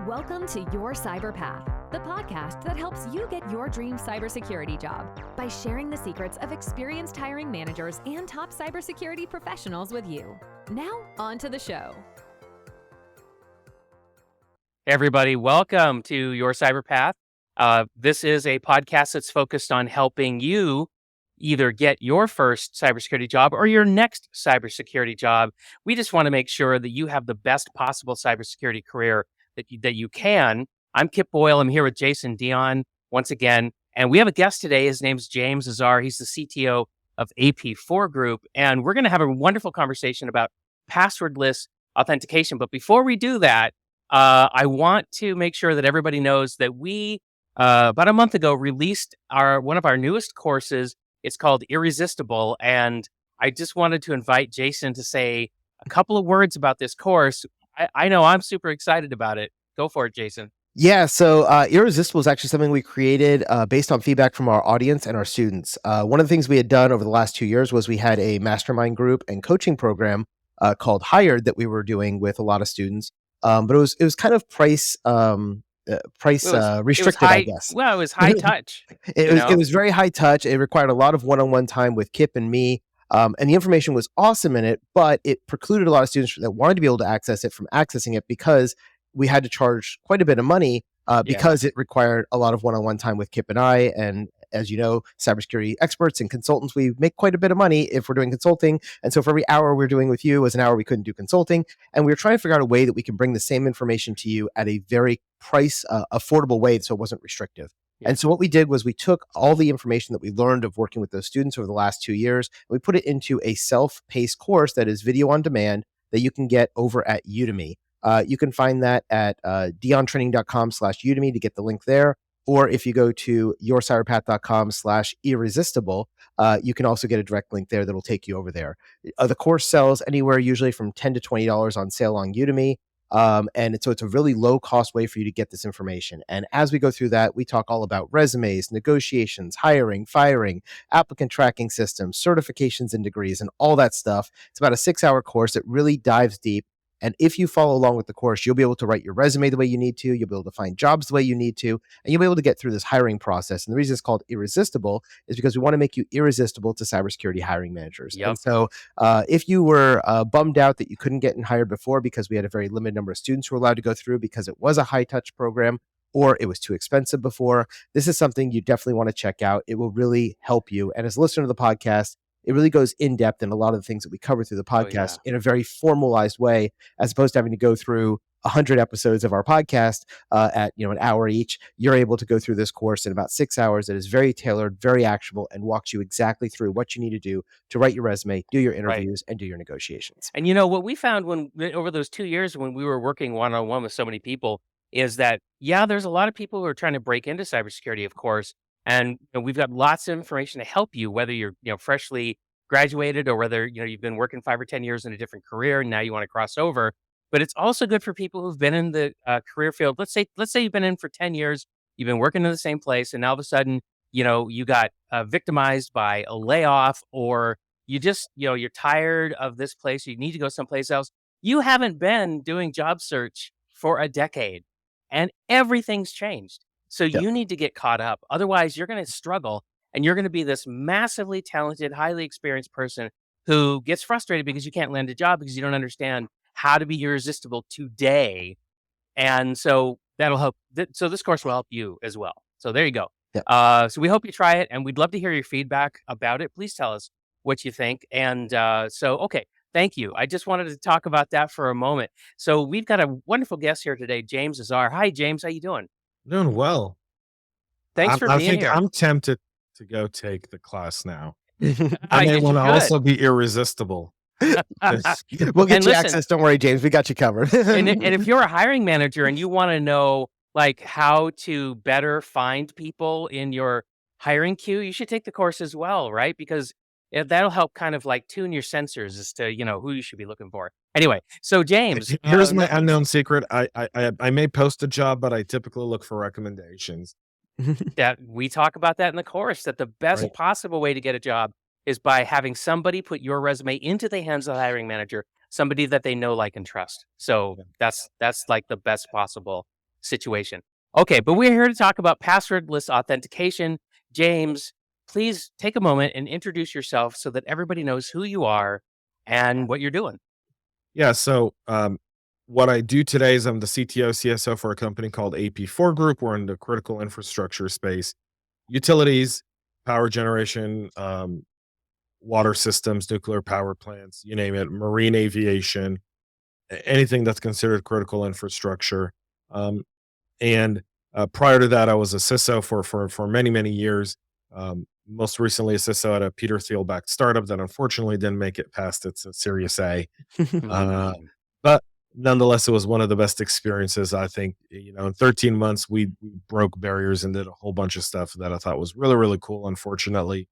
Welcome to Your Cyber Path, the podcast that helps you get your dream cybersecurity job by sharing the secrets of experienced hiring managers and top cybersecurity professionals with you. Now, on to the show. Hey everybody, welcome to Your Cyber Path. This is a podcast that's focused on helping you either get your first cybersecurity job or your next cybersecurity job. We just want to make sure that you have the best possible cybersecurity career that you can. I'm Kip Boyle. I'm here with Jason Dion once again, and we have a guest today. His name's James Azar. He's the CTO of AP4 Group, and we're going to have a wonderful conversation about passwordless authentication. But before we do that, I want to make sure that everybody knows that we, about a month ago, released one of our newest courses. It's called Irresistible, and I just wanted to invite Jason to say a couple of words about this course. I know I'm super excited about it. Go for it, Jason. Yeah, so Irresistible is actually something we created based on feedback from our audience and our students. One of the things we had done over the last 2 years was we had a mastermind group and coaching program called Hired that we were doing with a lot of students. But it was kind of price restricted, I guess. Well, it was high touch. It was very high touch. It required a lot of one-on-one time with Kip and me. And the information was awesome in it, but it precluded a lot of students that wanted to be able to access it from accessing it because we had to charge quite a bit of money because it required a lot of one-on-one time with Kip and I. And as you know, cybersecurity experts and consultants, we make quite a bit of money if we're doing consulting. And so for every hour we're doing with you was an hour we couldn't do consulting. And we were trying to figure out a way that we can bring the same information to you at a very price affordable way so it wasn't restrictive. Yeah. And so what we did was we took all the information that we learned of working with those students over the last 2 years, and we put it into a self-paced course that is video on demand that you can get over at Udemy. You can find that at diontraining.com/Udemy to get the link there. Or if you go to yourcyberpath.com/irresistible, you can also get a direct link there that'll take you over there. The course sells anywhere usually from $10 to $20 on sale on Udemy. So it's a really low cost way for you to get this information. And as we go through that, we talk all about resumes, negotiations, hiring, firing, applicant tracking systems, certifications and degrees, and all that stuff. It's about a 6-hour course that really dives deep. And if you follow along with the course, you'll be able to write your resume the way you need to. You'll be able to find jobs the way you need to, and you'll be able to get through this hiring process. And the reason it's called Irresistible is because we want to make you irresistible to cybersecurity hiring managers. Yep. And so if you were bummed out that you couldn't get hired before because we had a very limited number of students who were allowed to go through because it was a high touch program, or it was too expensive before, this is something you definitely want to check out. It will really help you. And as a listener to the podcast, it really goes in depth in a lot of the things that we cover through the podcast in a very formalized way, as opposed to having to go through 100 episodes of our podcast at an hour each. You're able to go through this course in about 6 hours that is very tailored, very actionable, and walks you exactly through what you need to do to write your resume, do your interviews, and do your negotiations. And what we found over those 2 years when we were working one-on-one with so many people is that, there's a lot of people who are trying to break into cybersecurity, of course. And we've got lots of information to help you, whether you're freshly graduated or whether you've been working 5 or 10 years in a different career and now you want to cross over. But it's also good for people who've been in the career field. Let's say you've been in for 10 years, you've been working in the same place, and all of a sudden you got victimized by a layoff, or you just you're tired of this place, you need to go someplace else. You haven't been doing job search for a decade, and everything's changed. So you need to get caught up. Otherwise, you're going to struggle, and you're going to be this massively talented, highly experienced person who gets frustrated because you can't land a job because you don't understand how to be irresistible today. And so that'll help. So this course will help you as well. So there you go. Yeah. So we hope you try it, and we'd love to hear your feedback about it. Please tell us what you think. And okay. Thank you. I just wanted to talk about that for a moment. So we've got a wonderful guest here today, James Azar. Hi, James. How you doing? Doing well. Thanks for being here. I'm tempted to go take the class now. I may want to also be irresistible. We'll get you access. Don't worry, James. We got you covered. and if you're a hiring manager and you want to know how to better find people in your hiring queue, you should take the course as well, right? Because that'll help kind of tune your sensors as to who you should be looking for. Anyway, so James, here's my unknown secret. I may post a job, but I typically look for recommendations. That we talk about that in the course, that the best possible way to get a job is by having somebody put your resume into the hands of the hiring manager, somebody that they know, like, and trust. So that's the best possible situation. Okay, but we're here to talk about passwordless authentication. James, please take a moment and introduce yourself so that everybody knows who you are and what you're doing. Yeah. So, what I do today is I'm the CTO, CSO for a company called AP4 Group. We're in the critical infrastructure space, utilities, power generation, water systems, nuclear power plants, you name it, marine aviation, anything that's considered critical infrastructure. Um, and prior to that, I was a CISO for many many years. Most recently, a CISO at a Peter Thiel-backed startup that unfortunately didn't make it past its Series A. Uh, Mm. but nonetheless, it was one of the best experiences. I think, in 13 months, we broke barriers and did a whole bunch of stuff that I thought was really, really cool. Unfortunately,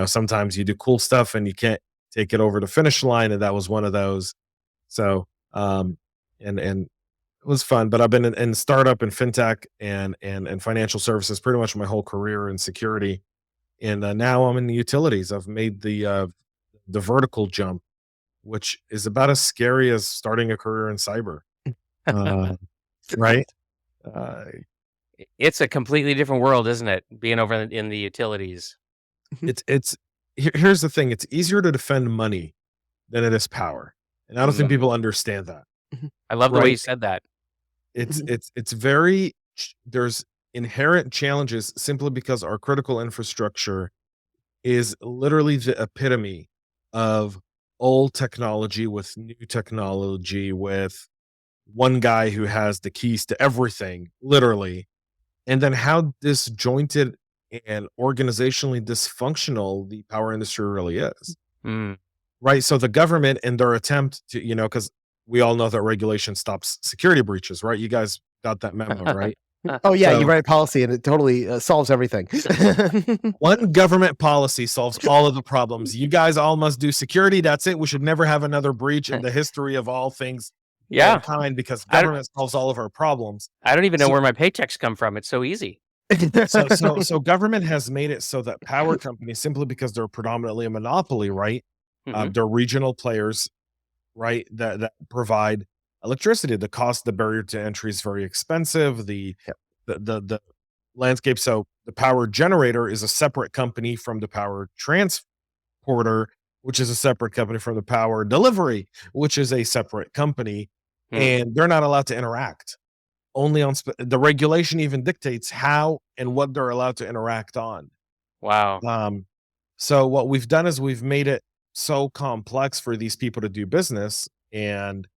sometimes you do cool stuff and you can't take it over the finish line. And that was one of those. So, and it was fun, but I've been in startup and fintech and financial services pretty much my whole career in security. And now I'm in the utilities. I've made the vertical jump, which is about as scary as starting a career in cyber. Uh, right? Uh, It's a completely different world, isn't it? Being over in the utilities. here's the thing: it's easier to defend money than it is power, and I don't think Mm. people understand that. I love the way you Right? said that. It's very there's inherent challenges simply because our critical infrastructure is literally the epitome of old technology with new technology with one guy who has the keys to everything, literally. And then how disjointed and organizationally dysfunctional the power industry really is. Mm. Right. So the government, in their attempt to, because we all know that regulation stops security breaches, right? You guys got that memo, right? Oh yeah, you So write a policy and it totally solves everything. one government policy solves all of the problems. You guys all must do security. That's it. We should never have another breach in the history of all things Yeah. mankind because I don't, government solves all of our problems. I don't even know So, where my paychecks come from. It's so easy. so government has made it so that power companies, simply because they're predominantly a monopoly, right? Hmm. They're regional players, right? That provide electricity. The cost, the barrier to entry is very expensive. Yep. The landscape. So the power generator is a separate company from the power transporter, which is a separate company from the power delivery, which is a separate company, Mm. and they're not allowed to interact. Only on the regulation even dictates how and what they're allowed to interact on. Wow. So what we've done is we've made it so complex for these people to do business, and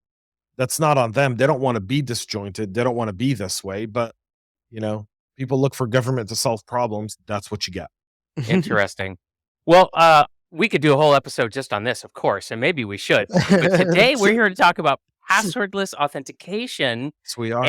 that's not on them. They don't want to be disjointed. They don't want to be this way, but you know, people look for government to solve problems. That's what you get. Interesting. Well, we could do a whole episode just on this, of course, and maybe we should. But today we're here to talk about passwordless authentication. So we are.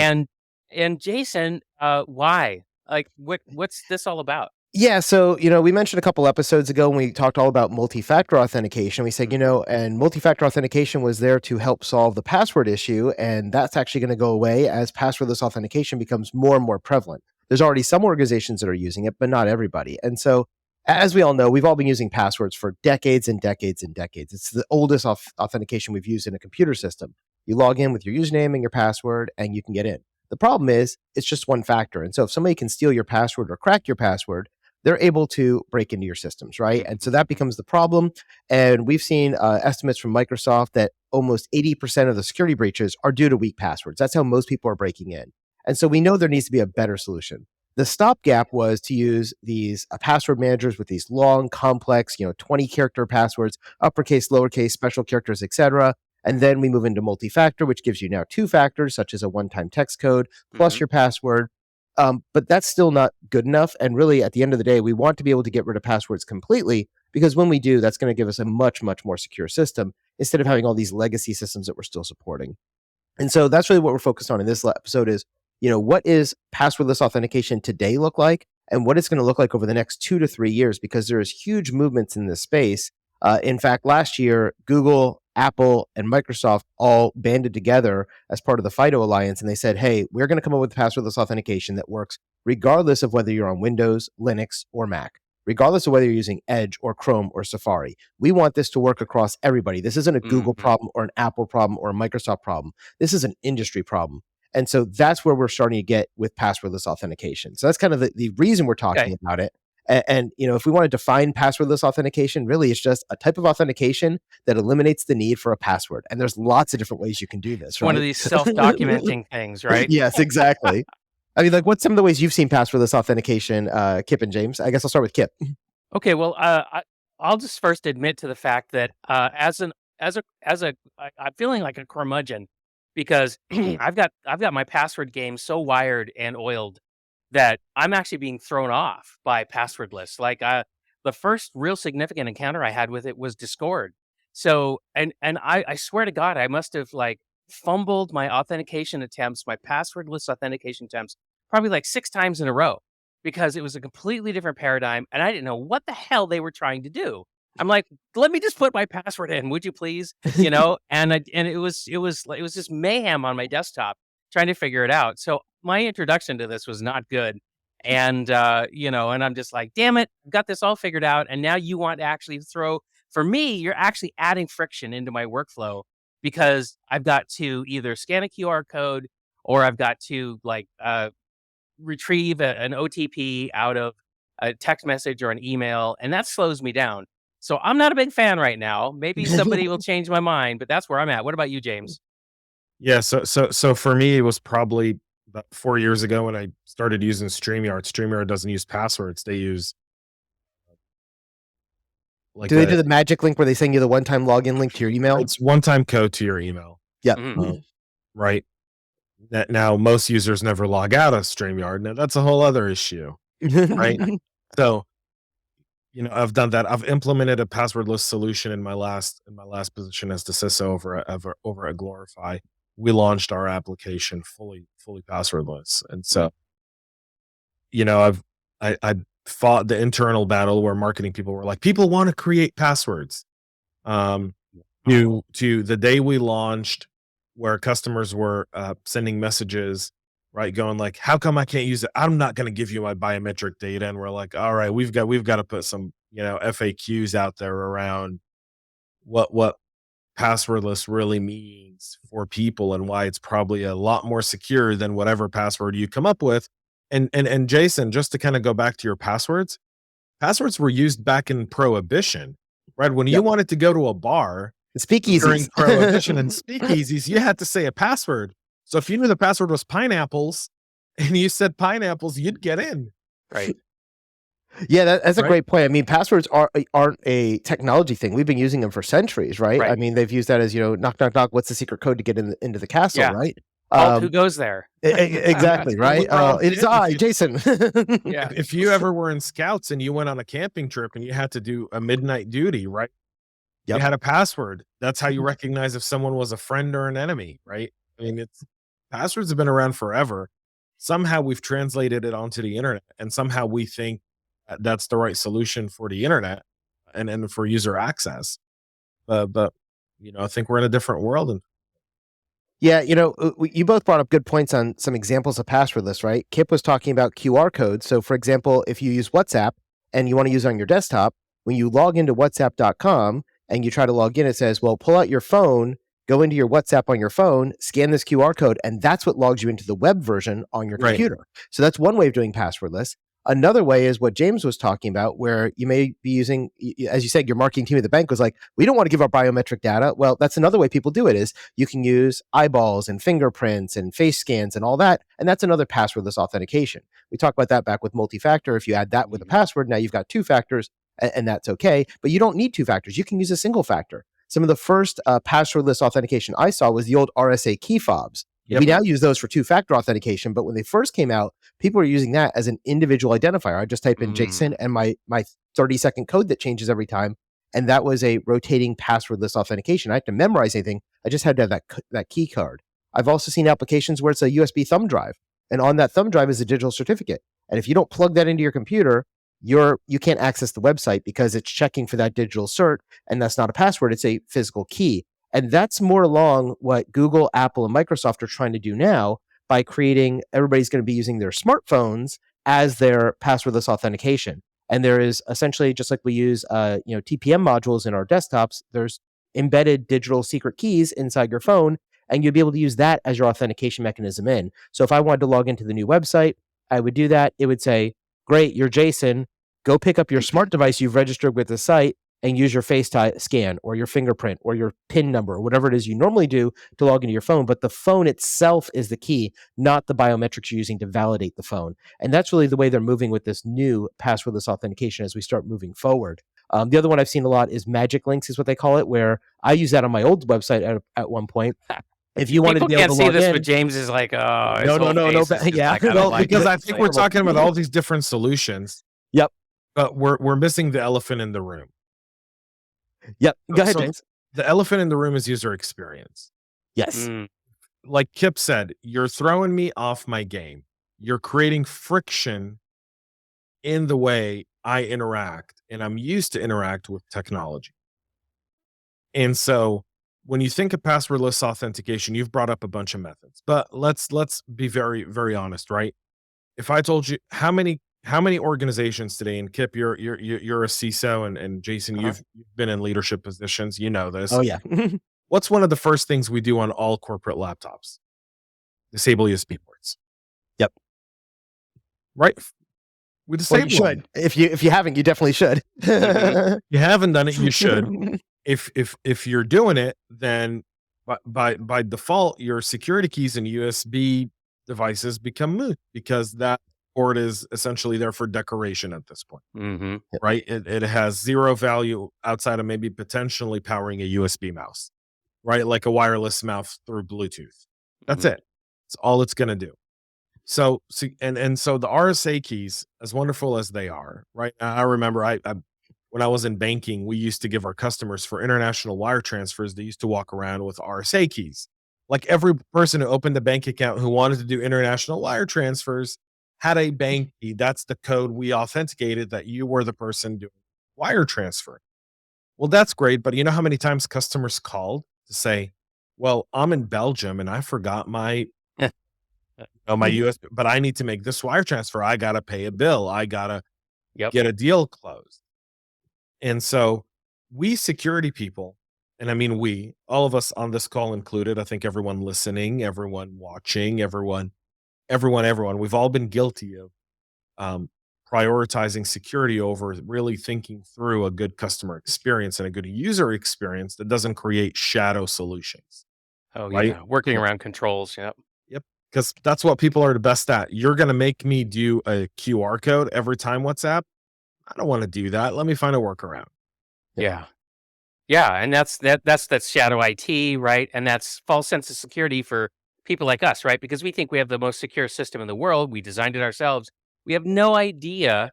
And Jason, why? Like, what's this all about? Yeah, so, we mentioned a couple episodes ago when we talked all about multi-factor authentication. We said, and multi-factor authentication was there to help solve the password issue, and that's actually going to go away as passwordless authentication becomes more and more prevalent. There's already some organizations that are using it, but not everybody. And so, as we all know, we've all been using passwords for decades and decades and decades. It's the oldest authentication we've used in a computer system. You log in with your username and your password, and you can get in. The problem is, it's just one factor. And so if somebody can steal your password or crack your password, they're able to break into your systems, right? And so that becomes the problem. And we've seen estimates from Microsoft that almost 80% of the security breaches are due to weak passwords. That's how most people are breaking in. And so we know there needs to be a better solution. The stopgap was to use these password managers with these long, complex, 20-character passwords, uppercase, lowercase, special characters, etc. And then we move into multi-factor, which gives you now two factors, such as a one-time text code plus your password. But that's still not good enough. And really, at the end of the day, we want to be able to get rid of passwords completely, because when we do, that's going to give us a much, much more secure system instead of having all these legacy systems that we're still supporting. And so that's really what we're focused on in this episode is, what is passwordless authentication today look like, and what it's going to look like over the next 2 to 3 years, because there is huge movements in this space. In fact, last year, Google, Apple, and Microsoft all banded together as part of the FIDO Alliance, and they said, hey, we're going to come up with passwordless authentication that works regardless of whether you're on Windows, Linux, or Mac, regardless of whether you're using Edge or Chrome or Safari. We want this to work across everybody. This isn't a Google problem or an Apple problem or a Microsoft problem. This is an industry problem. And so that's where we're starting to get with passwordless authentication. So that's kind of the reason we're talking about it. And if we want to define passwordless authentication, really it's just a type of authentication that eliminates the need for a password. And there's lots of different ways you can do this, right? One of these self-documenting things, right? Yes, exactly. I mean, like, what's some of the ways you've seen passwordless authentication, Kip and James? I guess I'll start with Kip. Okay, well, I'll just first admit to the fact that I'm feeling like a curmudgeon because I've got my password game so wired and oiled that I'm actually being thrown off by passwordless. Like the first real significant encounter I had with it was Discord. So and I swear to God, I must have like fumbled my authentication attempts, my passwordless authentication attempts, probably like 6 times in a row because it was a completely different paradigm and I didn't know what the hell they were trying to do. I'm like, let me just put my password in, would you please? And it was just mayhem on my desktop trying to figure it out. So my introduction to this was not good. And and I'm just like, damn it, I've got this all figured out. And now you want to actually for me, you're actually adding friction into my workflow because I've got to either scan a QR code or I've got to retrieve an OTP out of a text message or an email, and that slows me down. So I'm not a big fan right now. Maybe somebody will change my mind, but that's where I'm at. What about you, James? Yeah, so for me, it was probably about 4 years ago when I started using StreamYard. StreamYard doesn't use passwords; they use do they do the magic link where they send you the one-time login link to your email? It's one-time code to your email. Yeah, right. Now, most users never log out of StreamYard. Now, that's a whole other issue, right? So, I've done that. I've implemented a passwordless solution in my last position as the CISO over at Glorify. We launched our application fully passwordless, and so, I fought the internal battle where marketing people were like, people want to create passwords. To the day we launched, where customers were sending messages, right, going like, how come I can't use it? I'm not going to give you my biometric data. And we're like, all right, we've got to put some, FAQs out there around what passwordless really means for people and why it's probably a lot more secure than whatever password you come up with. And Jason, just to kind of go back to your passwords were used back in Prohibition, right? When you wanted to go to a bar, speakeasies during Prohibition and speakeasies, you had to say a password. So if you knew the password was pineapples and you said pineapples, you'd get in. Right. Yeah, that's a great point. I mean, passwords aren't a technology thing. We've been using them for centuries, right? I mean, they've used that as, knock, knock, knock. What's the secret code to get into the castle, right? Who goes there? Exactly, right? It's I, Jason. Yeah. If you ever were in Scouts and you went on a camping trip and you had to do a midnight duty, right? You had a password. That's how you recognize if someone was a friend or an enemy, right? I mean, passwords have been around forever. Somehow we've translated it onto the internet, and somehow we think that's the right solution for the internet and for user access. But I think we're in a different world. And yeah, you both brought up good points on some examples of passwordless, right? Kip was talking about QR codes. So, for example, if you use WhatsApp and you want to use it on your desktop, when you log into WhatsApp.com and you try to log in, it says, well, pull out your phone, go into your WhatsApp on your phone, scan this QR code, and that's what logs you into the web version on your computer. So that's one way of doing passwordless. Another way is what James was talking about, where you may be using, as you said, your marketing team at the bank was like, we don't want to give our biometric data. Well, that's another way people do it is you can use eyeballs and fingerprints and face scans and all that. And that's another passwordless authentication. We talked about that back with multi-factor. If you add that with a password, now you've got 2 factors and that's okay. But you don't need 2 factors. You can use a single factor. Some of the first passwordless authentication I saw was the old RSA key fobs. Yep. We now use those for 2-factor authentication, but when they first came out, people were using that as an individual identifier. I just type in Jason and my 30-second code that changes every time, and that was a rotating passwordless authentication. I had to memorize anything. I just had to have that key card. I've also seen applications where it's a USB thumb drive, and on that thumb drive is a digital certificate. And if you don't plug that into your computer, you can't access the website because it's checking for that digital cert, and that's not a password, it's a physical key. And that's more along what Google, Apple, and Microsoft are trying to do now by creating, everybody's going to be using their smartphones as their passwordless authentication. And there is essentially, just like we use TPM modules in our desktops, there's embedded digital secret keys inside your phone. and you'd be able to use that as your authentication mechanism in. So if I wanted to log into the new website, I would do that. It would say, great, you're Jason. Go pick up your smart device you've registered with the site and use your face scan or your fingerprint or your PIN number or whatever it is you normally do to log into your phone. But the phone itself is the key, not the biometrics you're using to validate the phone. And that's really the way they're moving with this new passwordless authentication as we start moving forward. The other one I've seen a lot is magic links, is what they call it, where I use that on my old website at one point. If you wanted to be able to see log this, in, but James is like, oh, no, yeah, well, because I think we're talking about all these different solutions. Yep. But we're missing the elephant in the room. Yep. Go ahead, So James. the elephant in the room is user experience. Yes. Like Kip said, you're throwing me off my game. You're creating friction in the way I interact, and I'm used to interact with technology. And so when you think of passwordless authentication, you've brought up a bunch of methods, but let's be very, very honest, right? If I told you how many organizations today, and Kip, you're a CISO, and Jason, you've been in leadership positions, you know this. Oh yeah. What's one of the first things we do on all corporate laptops? Disable USB ports. Yep. Right. We disable. Well, you should. If you haven't, you definitely should. You haven't done it, you should. If you're doing it, then by default, your security keys and USB devices become moot because that port is essentially there for decoration at this point. Right? It has zero value outside of maybe potentially powering a USB mouse, right? Like a wireless mouse through Bluetooth. That's it. It's all it's going to do. So the RSA keys, as wonderful as they are, right? I remember I when I was in banking, we used to give our customers for international wire transfers, they used to walk around with RSA keys. Like every person who opened a bank account who wanted to do international wire transfers had a bank key. That's the code we authenticated that you were the person doing wire transfer. Well, that's great. But you know how many times customers called to say, well, I'm in Belgium and I forgot my my US, but I need to make this wire transfer. I got to pay a bill. I got to get a deal closed. And so we security people, and I mean, all of us on this call included, I think everyone listening, everyone watching, everyone, we've all been guilty of prioritizing security over really thinking through a good customer experience and a good user experience that doesn't create shadow solutions. Oh, right? yeah. Working around controls. Yep. Because that's what people are the best at. You're going to make me do a QR code every time WhatsApp. I don't want to do that. Let me find a workaround. Yeah. And that's shadow IT, right? And that's false sense of security for people like us, right? Because we think we have the most secure system in the world. We designed it ourselves. We have no idea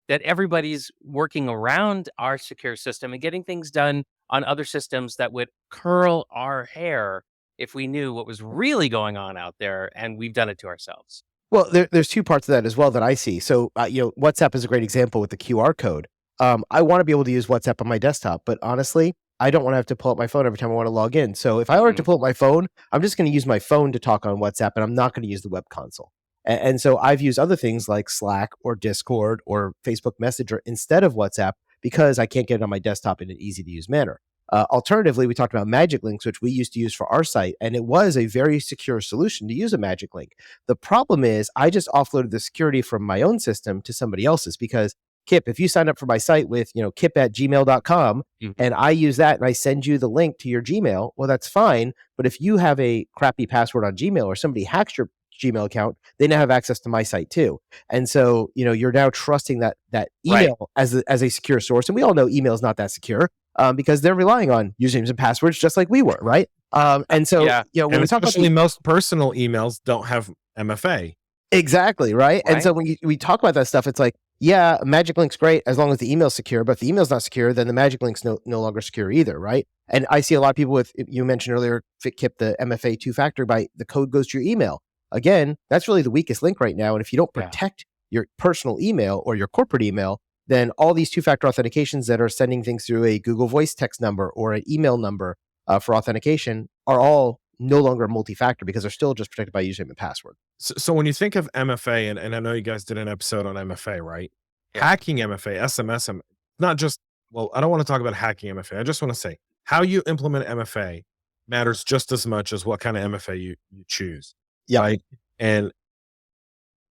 that everybody's working around our secure system and getting things done on other systems that would curl our hair if we knew what was really going on out there, and we've done it to ourselves. Well, there's two parts of that as well that I see. So, WhatsApp is a great example with the QR code. I want to be able to use WhatsApp on my desktop, but honestly, I don't want to have to pull up my phone every time I want to log in. So if I were to pull up my phone, I'm just going to use my phone to talk on WhatsApp, and I'm not going to use the web console. And so I've used other things like Slack or Discord or Facebook Messenger instead of WhatsApp because I can't get it on my desktop in an easy to use manner. Alternatively, we talked about magic links, which we used to use for our site, and it was a very secure solution to use a magic link. The problem is I just offloaded the security from my own system to somebody else's because, Kip, if you sign up for my site with, kip@gmail.com and I use that and I send you the link to your Gmail, well, that's fine. But if you have a crappy password on Gmail or somebody hacks your Gmail account, they now have access to my site too. And so, you're now trusting that email as a secure source. And we all know email is not that secure. Because they're relying on usernames and passwords just like we were, right? And so, when we talk about most personal emails don't have MFA. Exactly, right? And so when we talk about that stuff, it's like, yeah, magic link's great as long as the email's secure, but if the email's not secure, then the magic link's no longer secure either, right? And I see a lot of people with, you mentioned earlier, Kip, the MFA two-factor, by the code goes to your email. Again, that's really the weakest link right now. And if you don't protect your personal email or your corporate email, then all these two-factor authentications that are sending things through a Google Voice text number or an email number for authentication are all no longer multi-factor because they're still just protected by username and password. So when you think of MFA, and I know you guys did an episode on MFA, right? Hacking MFA, SMS, not just, I don't want to talk about hacking MFA. I just want to say how you implement MFA matters just as much as what kind of MFA you choose. Yep. Right. And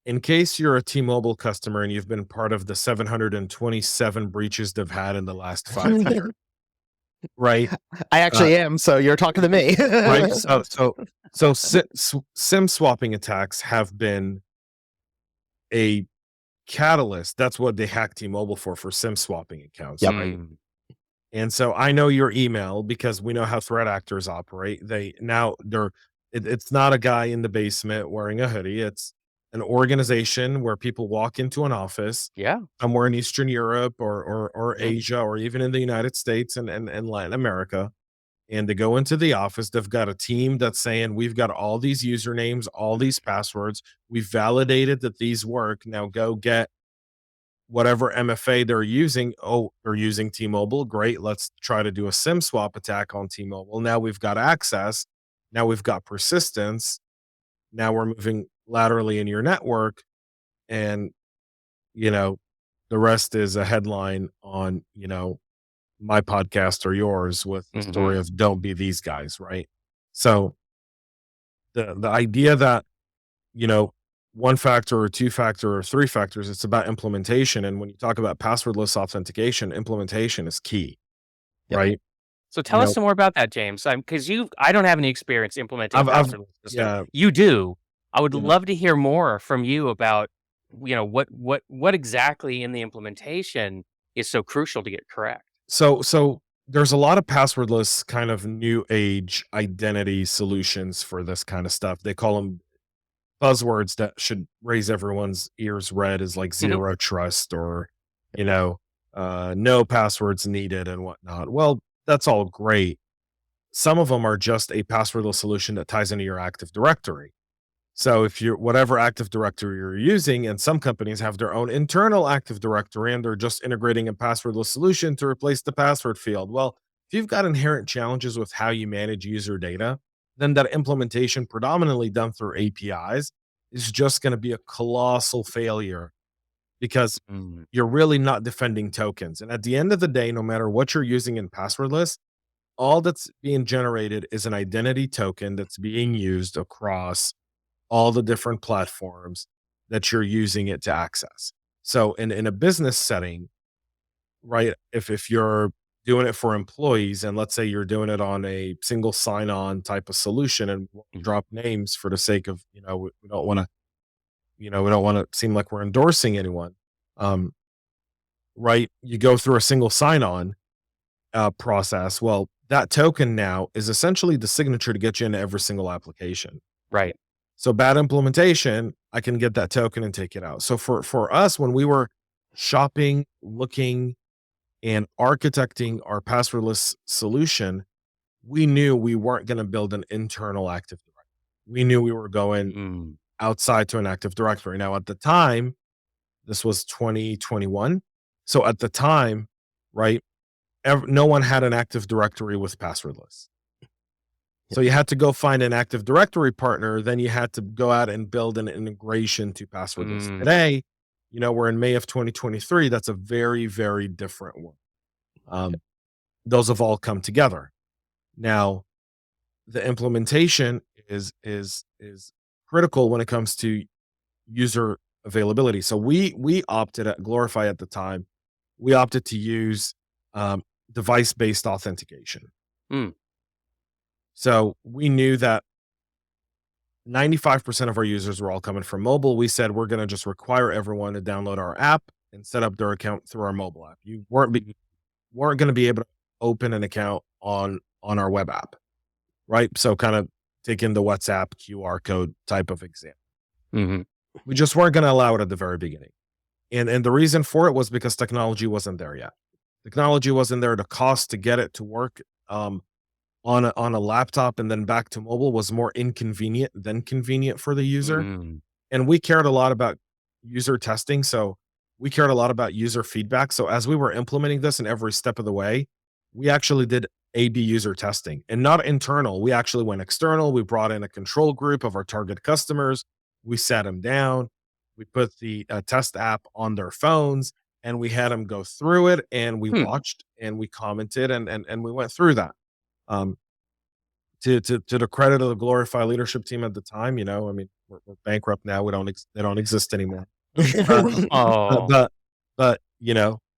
in case you're a T-Mobile customer and you've been part of the 727 breaches they've had in the last 5 years, right? I actually am. So you're talking to me. Right. So SIM swapping attacks have been a catalyst. That's what they hacked T-Mobile for SIM swapping accounts. Yep. Right. And so I know your email because we know how threat actors operate. It's not a guy in the basement wearing a hoodie. It's an organization where people walk into an office Yeah. somewhere in Eastern Europe or Mhm. Asia or even in the United States and Latin America. And they go into the office. They've got a team that's saying, we've got all these usernames, all these passwords. We've validated that these work. Now go get whatever MFA they're using. Oh, they're using T-Mobile. Great. Let's try to do a SIM swap attack on T-Mobile. Now we've got access. Now we've got persistence. Now we're moving laterally in your network. And, the rest is a headline on, my podcast or yours with the story of don't be these guys. Right. So the idea that, one factor or two factor or three factors, it's about implementation. And when you talk about passwordless authentication, implementation is key. Yep. Right. So tell us some more about that, James. Because I don't have any experience implementing a passwordless system. Yeah. You do. I would Yeah. love to hear more from you about, what exactly in the implementation is so crucial to get correct. So there's a lot of passwordless kind of new age identity solutions for this kind of stuff. They call them buzzwords that should raise everyone's ears red, is like zero trust or, no passwords needed and whatnot. Well, that's all great. Some of them are just a passwordless solution that ties into your Active Directory. So if you're whatever Active Directory you're using, and some companies have their own internal Active Directory and they're just integrating a passwordless solution to replace the password field. Well, if you've got inherent challenges with how you manage user data, then that implementation predominantly done through APIs is just going to be a colossal failure because you're really not defending tokens. And at the end of the day, no matter what you're using in passwordless, all that's being generated is an identity token that's being used across all the different platforms that you're using it to access. So in a business setting, right, if you're doing it for employees and let's say you're doing it on a single sign-on type of solution and drop names for the sake of, we don't want to seem like we're endorsing anyone. Right. You go through a single sign-on process. Well, that token now is essentially the signature to get you into every single application. Right. So bad implementation, I can get that token and take it out. So for us, when we were shopping, looking, and architecting our passwordless solution, we knew we weren't going to build an internal Active Directory. We knew we were going outside to an Active Directory. Now, at the time, this was 2021. So at the time, right, no one had an Active Directory with passwordless. So you had to go find an Active Directory partner. Then you had to go out and build an integration to passwordless. Today, we're in May of 2023. That's a very, very different one. Those have all come together. Now, the implementation is critical when it comes to user availability. So we opted at Glorify at the time. We opted to use device-based authentication. So we knew that 95% of our users were all coming from mobile. We said, we're going to just require everyone to download our app and set up their account through our mobile app. You weren't going to be able to open an account on our web app. Right. So kind of taking the WhatsApp QR code type of example. We just weren't going to allow it at the very beginning. And the reason for it was because technology wasn't there yet. Technology wasn't there. The cost to get it to work on a laptop and then back to mobile was more inconvenient than convenient for the user. And we cared a lot about user testing. So we cared a lot about user feedback. So as we were implementing this in every step of the way, we actually did A/B user testing and not internal. We actually went external. We brought in a control group of our target customers. We sat them down. We put the test app on their phones and we had them go through it and we watched and we commented and we went through that. to the credit of the Glorify leadership team at the time, I mean, we're bankrupt now. They don't exist anymore. Oh, But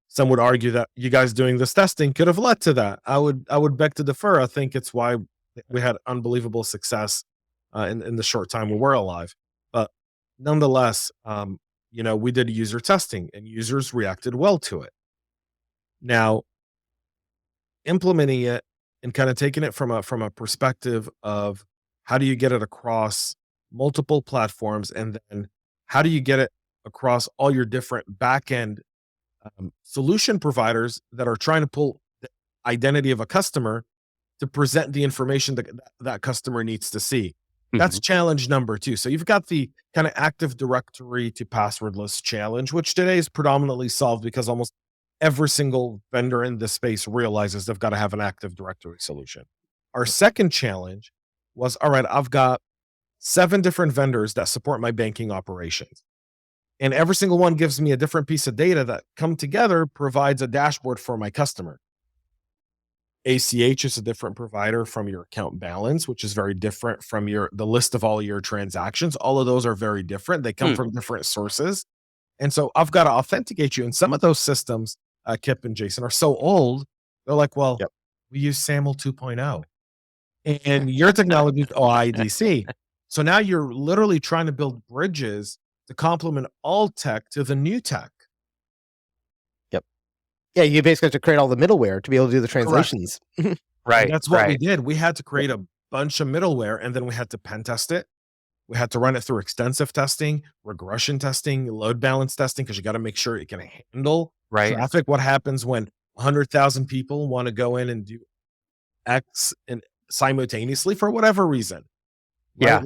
some would argue that you guys doing this testing could have led to that. I would beg to differ. I think it's why we had unbelievable success in the short time we were alive. But nonetheless, we did user testing and users reacted well to it. Now, implementing it and kind of taking it from a perspective of how do you get it across multiple platforms, and then how do you get it across all your different backend solution providers that are trying to pull the identity of a customer to present the information that customer needs to see. That's challenge number 2. So you've got the kind of Active Directory to passwordless challenge, which today is predominantly solved because almost every single vendor in this space realizes they've got to have an Active Directory solution. Our second challenge was, all right, I've got 7 different vendors that support my banking operations. And every single one gives me a different piece of data that come together provides a dashboard for my customer. ACH is a different provider from your account balance, which is very different from the list of all your transactions. All of those are very different. They come from different sources. And so I've got to authenticate you. And some of those systems, Kip and Jason, are so old. They're like, well, we use SAML 2.0 and your technology is OIDC. So now you're literally trying to build bridges to complement all tech to the new tech. Yeah, you basically have to create all the middleware to be able to do the translations. right. And that's what we did. We had to create a bunch of middleware, and then we had to pen test it. We had to run it through extensive testing, regression testing, load balance testing, because you got to make sure it can handle traffic. What happens when 100,000 people want to go in and do X and simultaneously for whatever reason? Yeah.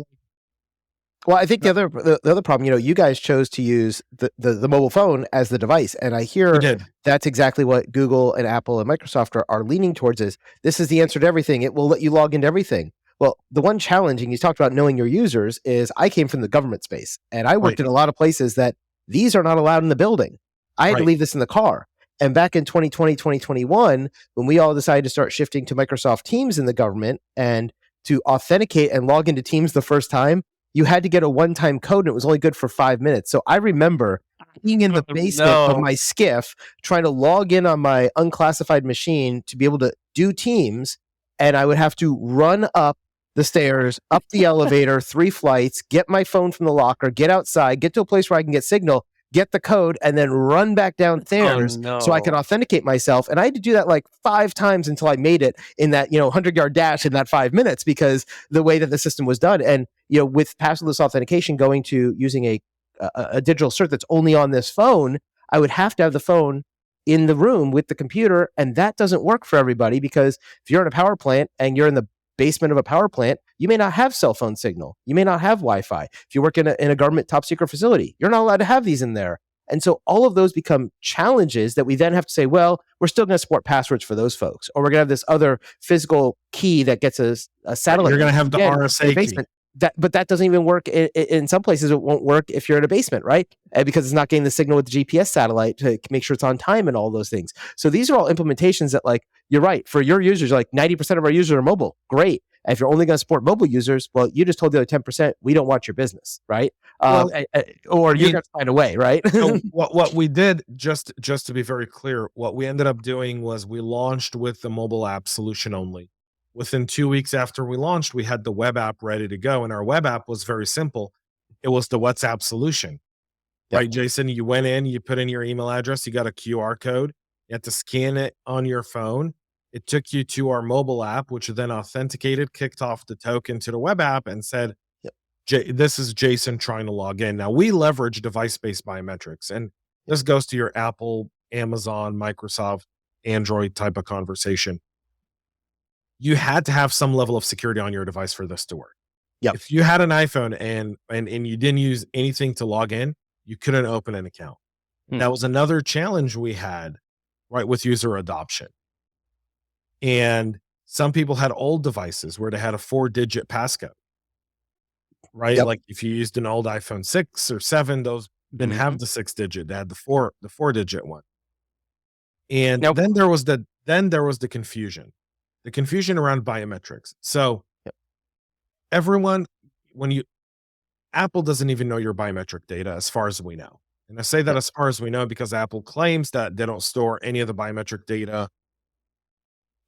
Well, I think the other problem, you guys chose to use the mobile phone as the device, and I hear that's exactly what Google and Apple and Microsoft are leaning towards. Is this is the answer to everything? It will let you log into everything. Well, the one challenge, and you talked about knowing your users, is I came from the government space, and I worked in a lot of places that these are not allowed in the building. I had to leave this in the car. And back in 2020, 2021, when we all decided to start shifting to Microsoft Teams in the government and to authenticate and log into Teams the first time, you had to get a one-time code, and it was only good for 5 minutes. So I remember being in the basement of my skiff, trying to log in on my unclassified machine to be able to do Teams, and I would have to run up the stairs, up the elevator, 3 flights, get my phone from the locker, get outside, get to a place where I can get signal, get the code, and then run back downstairs so I could authenticate myself. And I had to do that like 5 times until I made it in that 100-yard dash in that 5 minutes, because the way that the system was done. And with passwordless authentication going to using a digital cert that's only on this phone, I would have to have the phone in the room with the computer, and that doesn't work for everybody, because if you're in a power plant and you're in the basement of a power plant, you may not have cell phone signal. You may not have Wi-Fi. If you work in a government top secret facility, you're not allowed to have these in there. And so all of those become challenges that we then have to say, well, we're still going to support passwords for those folks, or we're going to have this other physical key that gets a satellite. You're going to have the RSA key. But that doesn't even work. In some places, it won't work if you're in a basement, right? Because it's not getting the signal with the GPS satellite to make sure it's on time and all those things. So these are all implementations that, like, you're right. For your users, like 90% of our users are mobile. Great. And if you're only going to support mobile users, well, you just told the other 10%, we don't want your business, right? Or you're going to find a way, right? So what we did, just to be very clear, what we ended up doing was we launched with the mobile app solution only. Within 2 weeks after we launched, we had the web app ready to go. And our web app was very simple. It was the WhatsApp solution. Yep. Right, Jason? You went in, you put in your email address, you got a QR code. You had to scan it on your phone. It took you to our mobile app, which then authenticated, kicked off the token to the web app, and said, this is Jason trying to log in. Now, we leverage device-based biometrics. And this goes to your Apple, Amazon, Microsoft, Android type of conversation. You had to have some level of security on your device for this to work. Yep. If you had an iPhone and you didn't use anything to log in, you couldn't open an account. That was another challenge we had, right, with user adoption. And some people had old devices where they had a 4-digit passcode, right? Yep. Like if you used an old iPhone 6 or 7, those didn't have the 6-digit; they had the 4-digit one. And then there was the confusion. The confusion around biometrics. So everyone, when you Apple doesn't even know your biometric data as far as we know. And I say that Yep. as far as we know because Apple claims that they don't store any of the biometric data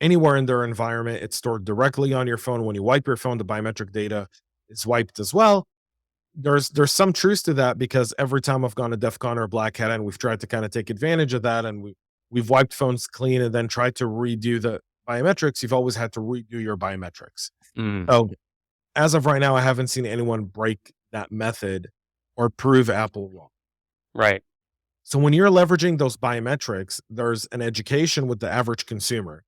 anywhere in their environment. It's stored directly on your phone. When you wipe your phone, the biometric data is wiped as well. There's some truth to that because every time I've gone to DEF CON or Black Hat and we've tried to kind of take advantage of that and we've wiped phones clean and then tried to redo the biometrics, you've always had to redo your biometrics. Mm, So as of right now, I haven't seen anyone break that method or prove Apple wrong. right. So when you're leveraging those biometrics, there's an education with the average consumer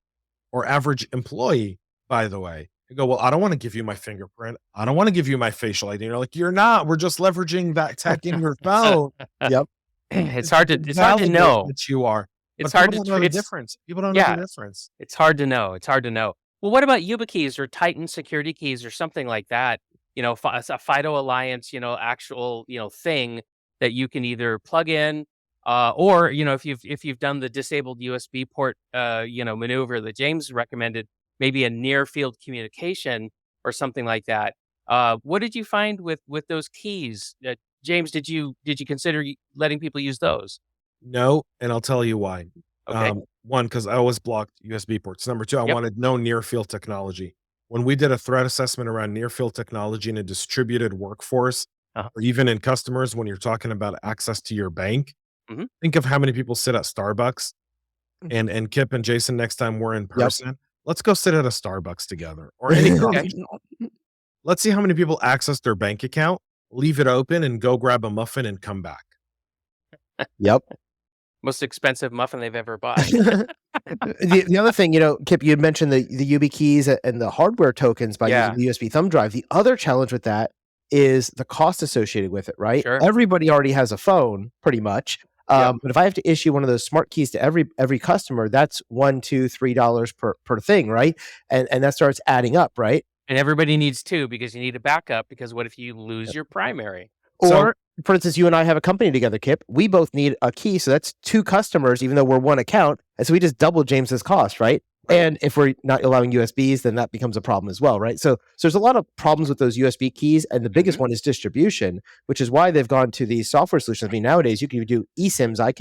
or average employee, by the way. You go, well, I don't want to give you my fingerprint. I don't want to give you my facial ID. And you're like, you're not. We're just leveraging that tech in your phone. Yep. It's hard to validate know. that you are. It's But hard people to don't know the it's difference. People don't know yeah, the difference. it's hard to know. It's hard to know. Well, what about YubiKeys or Titan security keys or something like that? A FIDO Alliance, actual, thing that you can either plug in, or if you've done the disabled USB port, maneuver that James recommended, maybe a near field communication or something like that. What did you find with those keys? James, did you consider letting people use those? No, and I'll tell you why. Okay. One, because I always blocked USB ports. Number two, I Yep. wanted no near field technology. When we did a threat assessment around near field technology in a distributed workforce, Uh-huh. or even in customers, when you're talking about access to your bank, Mhm. think of how many people sit at Starbucks. And Kip and Jason, next time we're in Yep. person, let's go sit at a Starbucks together or any coffee Okay. shop. Let's see how many people access their bank account, leave it open, and go grab a muffin and come back. Yep. Most expensive muffin they've ever bought. The other thing, Kip, you had mentioned the YubiKeys and the hardware tokens by Yeah. using the USB thumb drive. The other challenge with that is the cost associated with it, right? Sure. Everybody already has a phone, pretty much. Yep. But if I have to issue one of those smart keys to every customer, that's $1, $2, $3 per thing, right? And that starts adding up, right? And everybody needs two because you need a backup because what if you lose your primary? So- Or, for instance, you and I have a company together, Kip. We both need a key, so that's 2 customers, even though we're one account, and so we just double James's cost, right? And if we're not allowing USBs, then that becomes a problem as well, right? So there's a lot of problems with those USB keys, and the biggest one is distribution, which is why they've gone to these software solutions. I mean, nowadays you can do eSIMs. As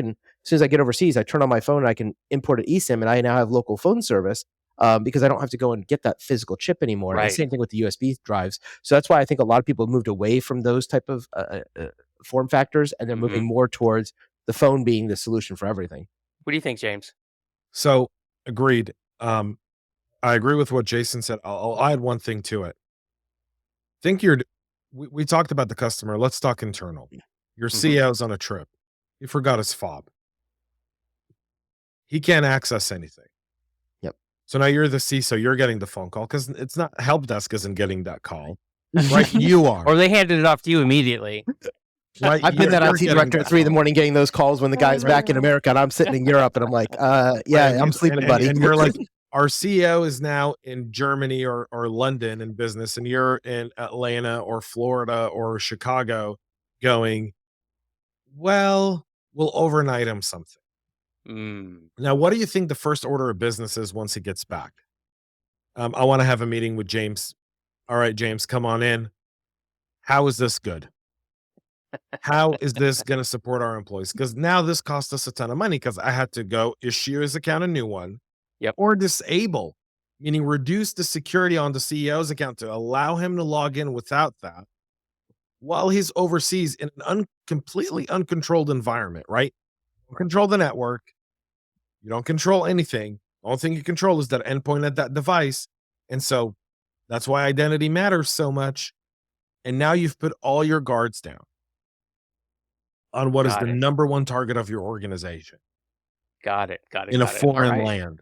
soon as I get overseas, I turn on my phone and I can import an eSIM, and I now have local phone service. Because I don't have to go and get that physical chip anymore. And Right. the same thing with the USB drives. So that's why I think a lot of people have moved away from those type of form factors, and they're moving more towards the phone being the solution for everything. What do you think, James? So agreed. I agree with what Jason said. I'll add one thing to it. We talked about the customer. Let's talk internal. Your CEO's on a trip. He forgot his fob. He can't access anything. Yep. So now you're the CISO. You're getting the phone call because it's not help desk isn't getting that call, right? You are. Or they handed it off to you immediately. Right? I've been that You're IT getting director at that 3 in the call. morning getting those calls when the guy's back in America and I'm sitting in Europe and I'm like, yeah, I'm sleeping, buddy. And you're like, our CEO is now in Germany or London in business, and you're in Atlanta or Florida or Chicago going, well, we'll overnight him something. Now, what do you think the first order of business is once he gets back? I want to have a meeting with James. All right, James, come on in. How is this good? How is this going to support our employees? Because now this cost us a ton of money because I had to go issue his account a new one. Yep. Or disable, meaning reduce the security on the CEO's account to allow him to log in without that while he's overseas in an completely uncontrolled environment, right? You don't control the network. You don't control anything. The only thing you control is that endpoint at that device. And so that's why identity matters so much. And now you've put all your guards down on what is Got the it. number one target of your organization Got it. in a got it. foreign All right. land,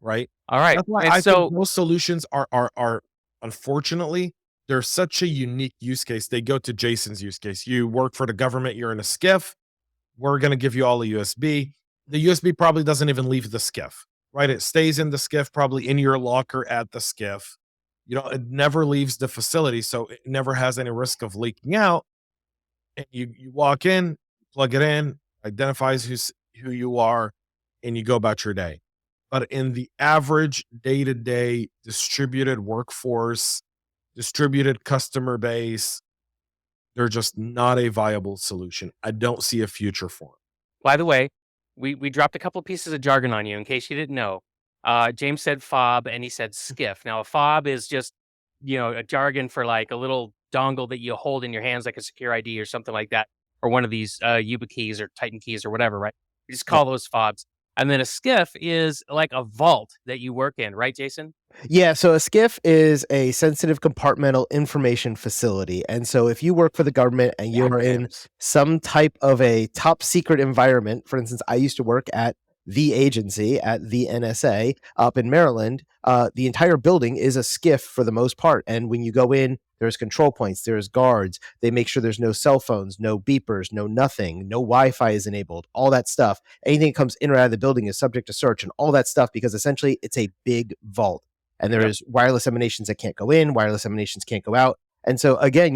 right? All right. That's why And I so think those solutions are unfortunately, they're such a unique use case. They go to Jason's use case. You work for the government, you're in a skiff. We're going to give you all a USB. The USB probably doesn't even leave the skiff, right? It stays in the skiff, probably in your locker at the skiff. It never leaves the facility, so it never has any risk of leaking out. And you walk in, plug it in, identifies who you are, and you go about your day. But in the average day-to-day distributed workforce, distributed customer base. They're just not a viable solution. I don't see a future for them. By the way, we dropped a couple pieces of jargon on you in case you didn't know. James said fob and he said skiff. Now, a fob is just, a jargon for like a little dongle that you hold in your hands like a secure ID or something like that, or one of these YubiKeys or Titan keys or whatever, right? We just call those fobs. And then a skiff is like a vault that you work in, right, Jason? Yeah, so a SCIF is a sensitive compartmental information facility. And so if you work for the government and you are in some type of a top secret environment, for instance, I used to work at the agency at the NSA up in Maryland. The entire building is a SCIF for the most part. And when you go in, there's control points, there's guards. They make sure there's no cell phones, no beepers, no nothing, no Wi-Fi is enabled, all that stuff. Anything that comes in or out of the building is subject to search and all that stuff because essentially it's a big vault. And there is wireless emanations that can't go in, wireless emanations can't go out. And so again,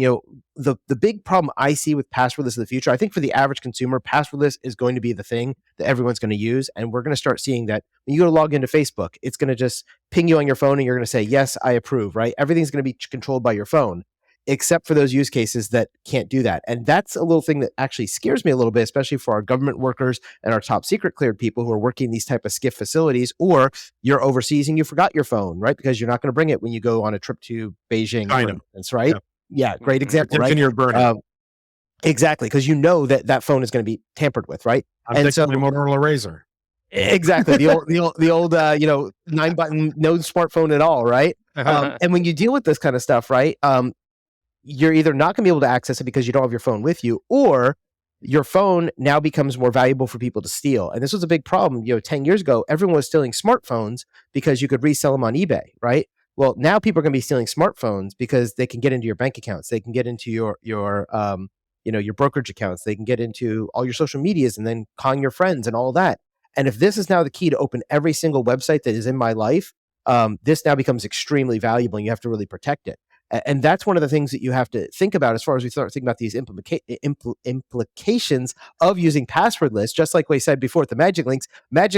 the big problem I see with passwordless in the future, I think for the average consumer, passwordless is going to be the thing that everyone's going to use. And we're going to start seeing that when you go to log into Facebook, it's going to just ping you on your phone and you're going to say, yes, I approve, right? Everything's going to be controlled by your phone, except for those use cases that can't do that. And that's a little thing that actually scares me a little bit, especially for our government workers and our top secret cleared people who are working in these type of SCIF facilities, or you're overseas and you forgot your phone, right? Because you're not going to bring it when you go on a trip to Beijing, for instance, right? Yeah, great example, right? You're burning. Exactly, because you know that phone is going to be tampered with, right? I'm taking my Motorola Razor. Exactly, the old 9-button, no smartphone at all, right? And when you deal with this kind of stuff, right? You're either not going to be able to access it because you don't have your phone with you, or your phone now becomes more valuable for people to steal. And this was a big problem. 10 years ago, everyone was stealing smartphones because you could resell them on eBay, right? Well, now people are going to be stealing smartphones because they can get into your bank accounts. They can get into your brokerage accounts. They can get into all your social medias and then calling your friends and all that. And if this is now the key to open every single website that is in my life, this now becomes extremely valuable and you have to really protect it. And that's one of the things that you have to think about as far as we start thinking about these implications of using passwordless. Just like we said before with the magic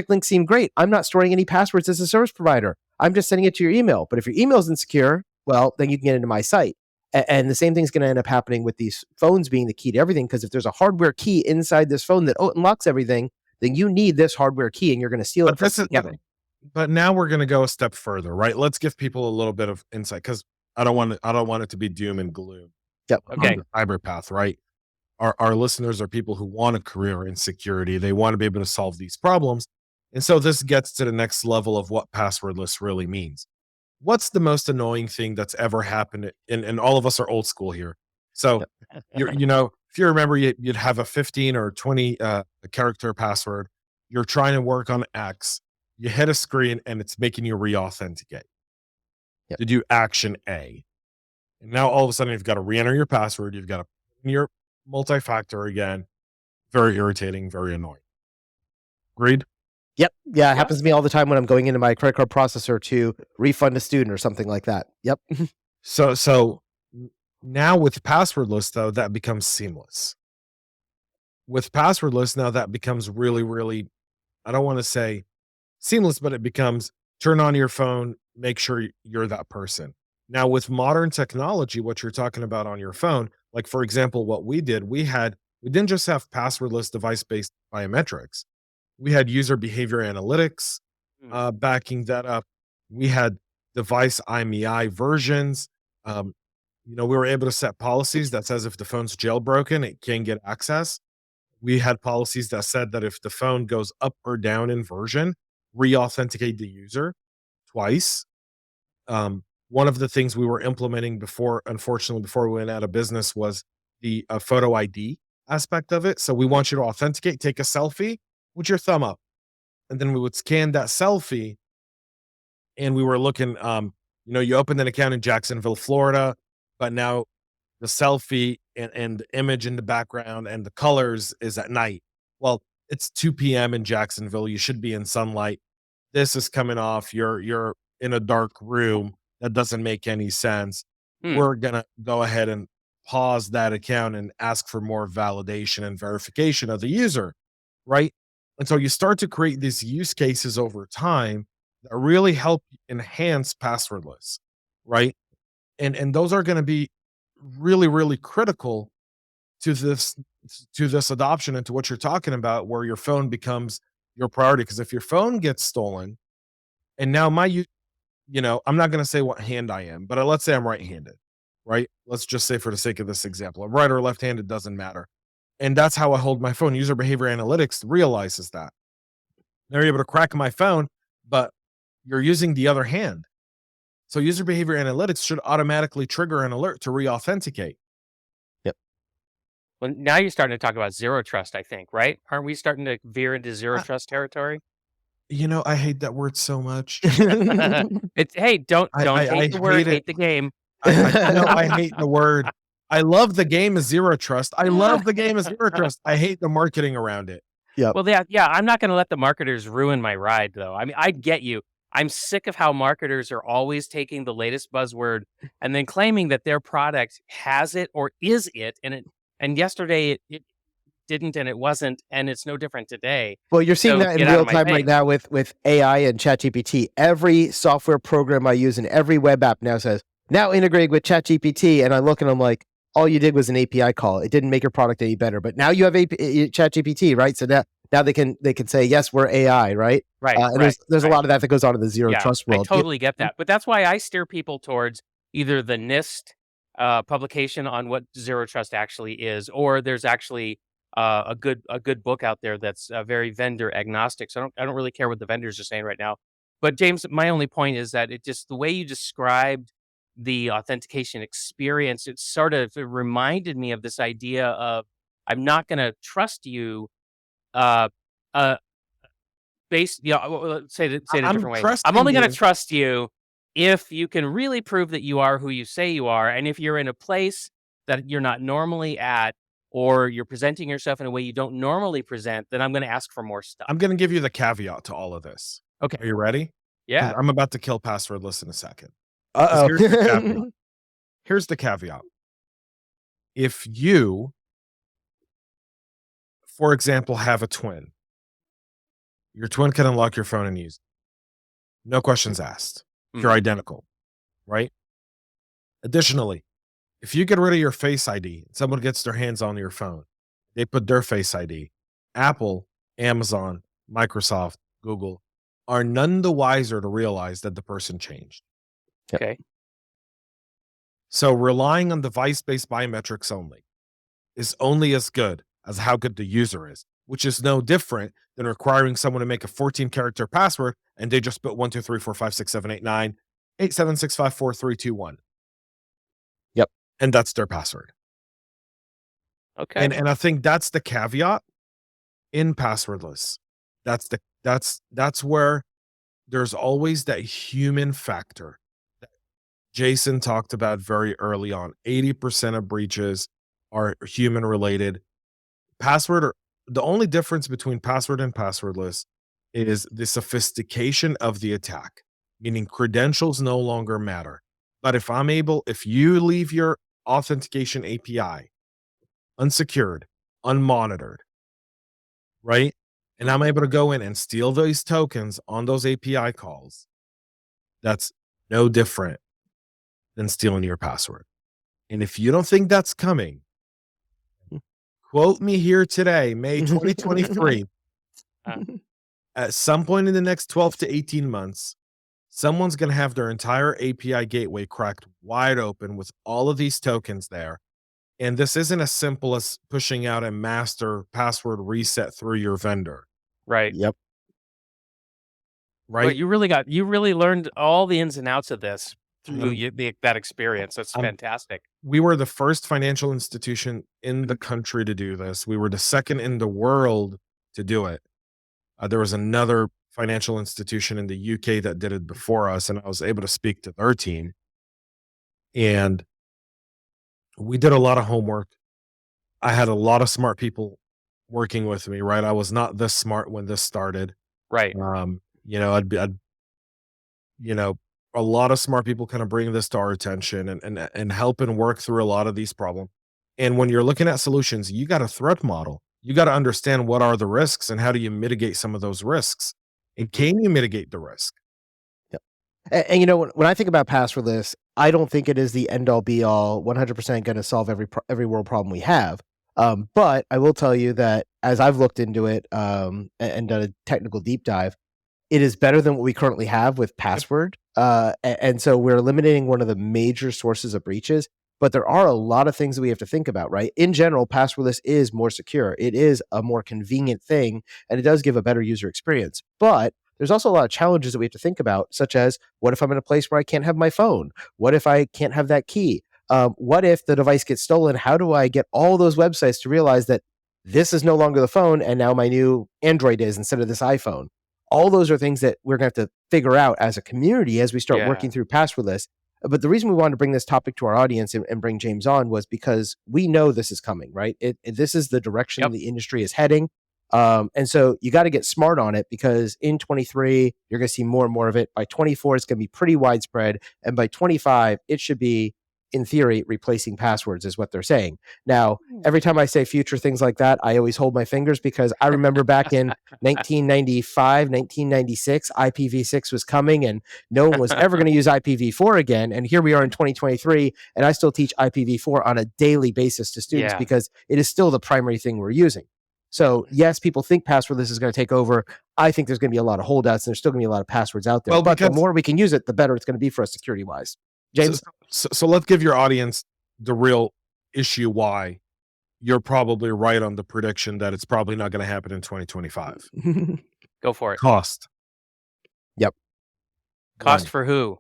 links seem great. I'm not storing any passwords as a service provider. I'm just sending it to your email. But if your email is insecure, well, then you can get into my site. And the same thing's going to end up happening with these phones being the key to everything. Because if there's a hardware key inside this phone that unlocks everything, then you need this hardware key and you're going to steal it. But now we're going to go a step further, right? Let's give people a little bit of insight because I don't want it to be doom and gloom. Yep. Okay. On the cyber path, right? Our listeners are people who want a career in security. They want to be able to solve these problems. And so this gets to the next level of what passwordless really means. What's the most annoying thing that's ever happened? And all of us are old school here. So, if you remember, you'd have a 15 or 20 character password. You're trying to work on X. You hit a screen and it's making you re-authenticate. Yep. To do action A. And now all of a sudden you've got to re-enter your password. You've got to put in your multi-factor again. Very irritating, very annoying. Agreed? Yep. Yeah, it happens to me all the time when I'm going into my credit card processor to refund a student or something like that. Yep. So now with passwordless, though, that becomes seamless. With passwordless, now that becomes really, really, I don't want to say seamless, but it becomes turn on your phone, make sure you're that person. Now, with modern technology, what you're talking about on your phone, like for example, what we did, we didn't just have passwordless device-based biometrics. We had user behavior analytics backing that up. We had device IMEI versions. We were able to set policies that says if the phone's jailbroken, it can get access. We had policies that said that if the phone goes up or down in version, re-authenticate the user twice. One of the things we were implementing before we went out of business was the photo ID aspect of it. So we want you to authenticate, take a selfie with your thumb up, and then we would scan that selfie. And we were looking, you opened an account in Jacksonville, Florida, but now the selfie and the image in the background and the colors is at night. Well, it's 2 p.m. in Jacksonville. You should be in sunlight. This is coming off. You're in a dark room. That doesn't make any sense. We're going to go ahead and pause that account and ask for more validation and verification of the user, right? And so you start to create these use cases over time that really help enhance passwordless, right? And those are going to be really, really critical to this adoption and to what you're talking about, where your phone becomes your priority. Because if your phone gets stolen, and now I'm not going to say what hand I am, but let's say I'm right-handed, right? Let's just say, for the sake of this example, I'm right or left-handed, doesn't matter. And that's how I hold my phone. User behavior analytics realizes that. They're able to crack my phone, but you're using the other hand. So user behavior analytics should automatically trigger an alert to re-authenticate. Yep. Well, now you're starting to talk about zero trust, I think, right? Aren't we starting to veer into zero trust territory? I hate that word so much. Hey, don't I hate the word, hate it. hate the game. I hate the word. I love the game of zero trust. I love the game of zero trust. I hate the marketing around it. Yep. Well, yeah, I'm not going to let the marketers ruin my ride, though. I mean, I get you. I'm sick of how marketers are always taking the latest buzzword and then claiming that their product has it or is it, and yesterday it didn't and it wasn't, and it's no different today. Well, you're seeing So that in get out real of my time right face. now with AI and ChatGPT. Every software program I use and every web app now says, now integrated with ChatGPT. And I look and I'm like, all you did was an API call. It didn't make your product any better. But now you have ChatGPT, right? So now they can say, yes, we're AI, right? Right, And right, there's a right. lot of that goes on in the zero Yeah, trust I world. totally get that. But that's why I steer people towards either the NIST publication on what zero trust actually is, or there's actually a good book out there that's very vendor agnostic. So I don't really care what the vendors are saying right now. But James, my only point is that the way you described the authentication experience, it reminded me of this idea of I'm not going to trust you uh, uh, say it a I'm different way. I'm trusting only gonna you. trust you if you can really prove that you are who you say you are, and if you're in a place that you're not normally at, or you're presenting yourself in a way you don't normally present, then I'm gonna ask for more stuff. I'm going to give you the caveat to all of this. Okay. Are you ready? Yeah. I'm about to kill passwordless in a second. Uh-oh. Here's the caveat. Here's the caveat. If you, for example, have a twin, your twin can unlock your phone and use it. No questions asked. If you're identical, right? Additionally, if you get rid of your Face ID, someone gets their hands on your phone, they put their Face ID. Apple, Amazon, Microsoft, Google are none the wiser to realize that the person changed. Okay. So relying on device-based biometrics only is only as good as how good the user is, which is no different than requiring someone to make a 14-character password and they just put 1, 2, 3, 4, 5, 6, 7, 8, 9, 8, 7, 6, 5, 4, 3, 2, 1. Yep. And that's their password. Okay. And I think that's the caveat in passwordless. That's where there's always that human factor that Jason talked about very early on. 80% of breaches are human related. The only difference between password and passwordless is the sophistication of the attack, meaning credentials no longer matter. But if you leave your authentication API unsecured, unmonitored, right? And I'm able to go in and steal those tokens on those API calls, that's no different than stealing your password. And if you don't think that's coming, quote me here today, May 2023. At some point in the next 12 to 18 months, someone's going to have their entire API gateway cracked wide open with all of these tokens there. And this isn't as simple as pushing out a master password reset through your vendor. Right. Yep. Well, Right. you really learned all the ins and outs of this through that experience. That's fantastic. We were the first financial institution in the country to do this. We were the second in the world to do it. There was another financial institution in the UK that did it before us, and I was able to speak to their team. And we did a lot of homework. I had a lot of smart people working with me, right? I was not this smart when this started. Right. A lot of smart people kind of bring this to our attention and help and work through a lot of these problems. And when you're looking at solutions, you got a threat model. You got to understand what are the risks and how do you mitigate some of those risks? And can you mitigate the risk? Yep. And you know, when I think about passwordless, I don't think it is the end all be all 100% going to solve every world problem we have. But I will tell you that as I've looked into it and done a technical deep dive, it is better than what we currently have with password. And so we're eliminating one of the major sources of breaches. But there are a lot of things that we have to think about, right? In general, passwordless is more secure. It is a more convenient thing, and it does give a better user experience. But there's also a lot of challenges that we have to think about, such as what if I'm in a place where I can't have my phone? What if I can't have that key? What if the device gets stolen? How do I get all those websites to realize that this is no longer the phone and now my new Android is instead of this iPhone? All those are things that we're going to have to figure out as a community as we start Yeah. working through passwordless. But the reason we wanted to bring this topic to our audience and bring James on was because we know this is coming, right? This is the direction Yep. the industry is heading. And so you got to get smart on it, because in 23, you're going to see more and more of it. By 24, it's going to be pretty widespread. And by 25, it should be, in theory, replacing passwords is what they're saying. Now, every time I say future things like that, I always hold my fingers, because I remember back in 1995, 1996, IPv6 was coming and no one was ever going to use IPv4 again. And here we are in 2023, and I still teach IPv4 on a daily basis to students Yeah. because it is still the primary thing we're using. So yes, people think passwordless is going to take over. I think there's going to be a lot of holdouts, and there's still going to be a lot of passwords out there. Well, but the because- more we can use it, the better it's going to be for us security-wise. James? So let's give your audience the real issue why you're probably right on the prediction that it's probably not going to happen in 2025. Go for it. Cost. Cost Right. for who?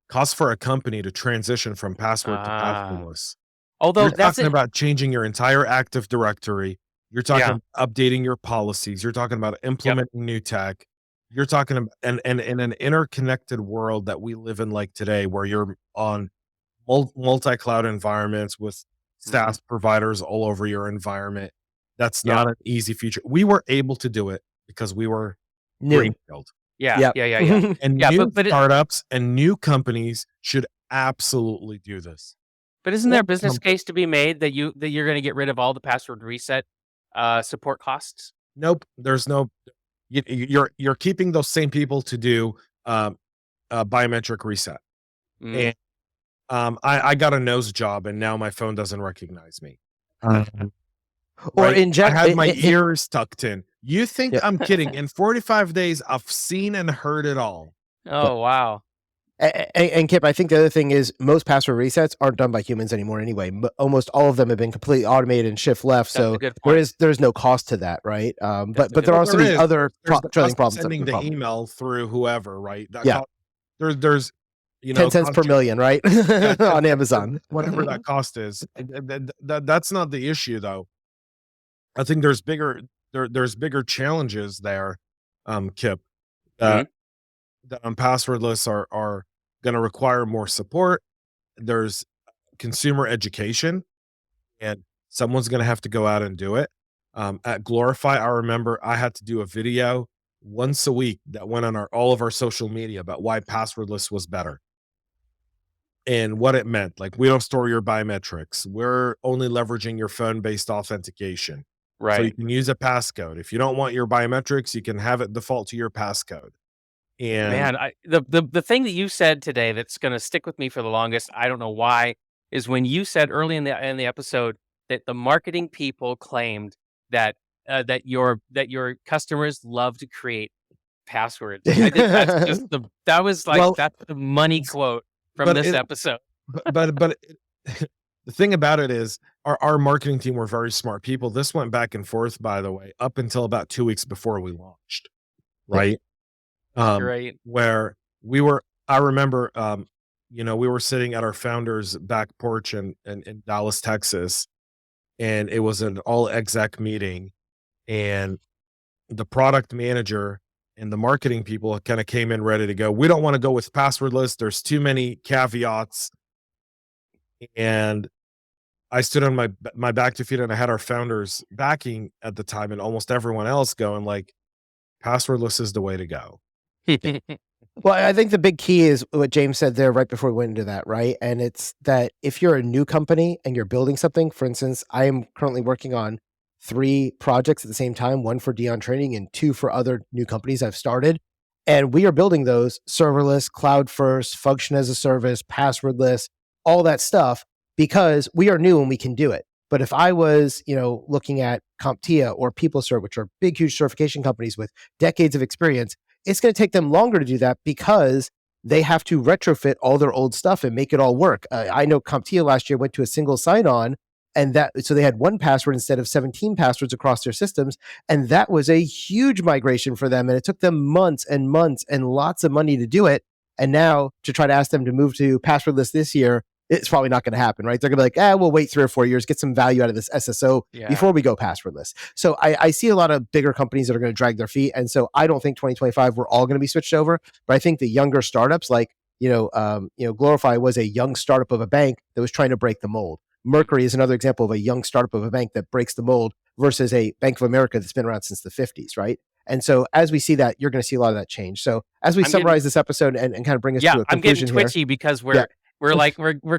Cost for a company to transition from password to Ah. passwordless. Although You're that's talking it. about changing your entire Active Directory. You're talking Yeah. about updating your policies. You're talking about implementing new tech. You're talking about, and in an interconnected world that we live in like today, where you're on multi-cloud environments with SaaS providers all over your environment. That's Yeah. not an easy feature. We were able to do it because we were New. greenfield. Yeah. Yeah. And Yeah, new but it- startups and new companies should absolutely do this. But isn't there a Well, business case to be made that you're going to get rid of all the password reset support costs? Nope. There's no. You're keeping those same people to do biometric reset. Mm. And I got a nose job, and now my phone doesn't recognize me. Or Right? in I general, had my ears tucked in. You think Yeah. I'm kidding? In 45 days, I've seen and heard it all. Oh, wow. And Kip, I think the other thing is most password resets aren't done by humans anymore anyway. Almost all of them have been completely automated and shift left. That's a So good point. there's no cost to that, right? But there Well, are some there is. other There's the trailing cost of problems. that sending are the problem. email through whoever, right? That Yeah. There's 10 cents per million, right? On Amazon. Whatever that cost is. That's not the issue, though. I think there's bigger challenges there, Kip, that on passwordless are going to require more support. There's consumer education, and someone's going to have to go out and do it. At Glorify, I remember I had to do a video once a week that went on all of our social media about why passwordless was better and what it meant. Like, we don't store your biometrics. We're only leveraging your phone-based authentication. Right. So you can use a passcode. If you don't want your biometrics, you can have it default to your passcode. And Man, the thing that you said today that's going to stick with me for the longest, I don't know why, is when you said early in the episode that the marketing people claimed that that your customers love to create passwords. I think that's just that was like Well, that's the money quote from but this it- episode. but the thing about it is our marketing team were very smart people. This went back and forth, by the way, up until about 2 weeks before we launched. Right. Right. Where I remember, we were sitting at our founder's back porch in Dallas, Texas, and it was an all exec meeting, and the product manager and the marketing people kind of came in ready to go. We don't want to go with passwordless. There's too many caveats. And I stood on my back 2 feet, and I had our founders backing at the time, and almost everyone else going like, passwordless is the way to go. Well, I think the big key is what James said there right before we went into that, right? And it's that if you're a new company and you're building something, for instance, I am currently working on 3 projects at the same time, 1 for Dion Training and 2 for other new companies I've started. And we are building those serverless, cloud first, function as a service, passwordless, all that stuff, because we are new and we can do it. But if I was, looking at CompTIA or PeopleCert, which are big, huge certification companies with decades of experience, it's going to take them longer to do that because they have to retrofit all their old stuff and make it all work. I know CompTIA last year went to a single sign-on, so they had one password instead of 17 passwords across their systems. And that was a huge migration for them. And it took them months and months and lots of money to do it. And now to try to ask them to move to passwordless this year, it's probably not going to happen, right? They're going to be like, we'll wait 3 or 4 years, get some value out of this SSO before we go passwordless. So I see a lot of bigger companies that are going to drag their feet. And so I don't think 2025, we're all going to be switched over. But I think the younger startups like, Glorify was a young startup of a bank that was trying to break the mold. Mercury is another example of a young startup of a bank that breaks the mold versus a Bank of America that's been around since the 50s, right? And so as we see that, you're going to see a lot of that change. So as we summarize this episode and kind of bring us to a conclusion I'm getting twitchy because we're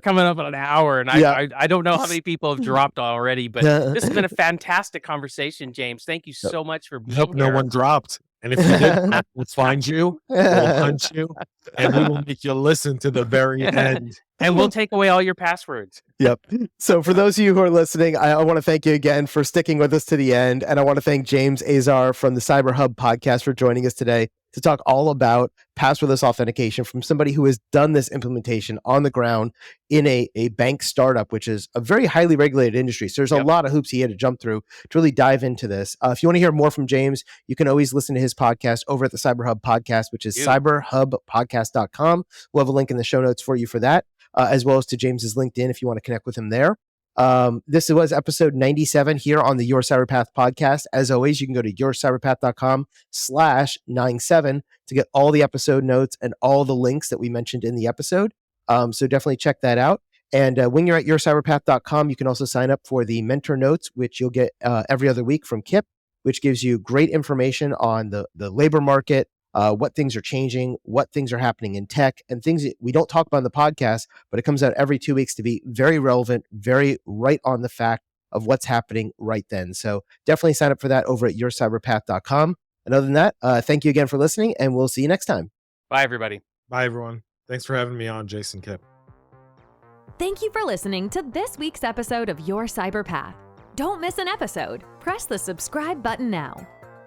coming up on an hour, and I don't know how many people have dropped already, but this has been a fantastic conversation, James. Thank you so much for being here. I hope no one dropped. And if you did, we'll find you, we'll hunt you, and we will make you listen to the very end. And we'll take away all your passwords. Yep. So for those of you who are listening, I want to thank you again for sticking with us to the end. And I want to thank James Azar from the Cyber Hub podcast for joining us today to talk all about passwordless authentication from somebody who has done this implementation on the ground in a bank startup, which is a very highly regulated industry. So there's a lot of hoops he had to jump through to really dive into this. If you want to hear more from James, you can always listen to his podcast over at the Cyber Hub podcast, which is cyberhubpodcast.com. We'll have a link in the show notes for you for that, as well as to James's LinkedIn if you want to connect with him there. This was episode 97 here on the Your Cyberpath podcast. As always, you can go to yourcyberpath.com/97 to get all the episode notes and all the links that we mentioned in the episode. So definitely check that out. And when you're at yourcyberpath.com, you can also sign up for the mentor notes, which you'll get every other week from Kip, which gives you great information on the labor market, what things are changing, what things are happening in tech, and things that we don't talk about in the podcast, but it comes out every 2 weeks to be very relevant, very right on the fact of what's happening right then. So definitely sign up for that over at yourcyberpath.com. And other than that, thank you again for listening, and we'll see you next time. Bye, everybody. Bye, everyone. Thanks for having me on, Jason Kip. Thank you for listening to this week's episode of Your Cyberpath. Don't miss an episode. Press the subscribe button now.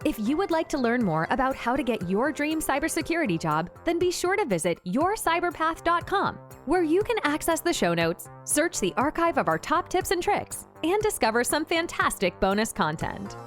If you would like to learn more about how to get your dream cybersecurity job, then be sure to visit yourcyberpath.com, where you can access the show notes, search the archive of our top tips and tricks, and discover some fantastic bonus content.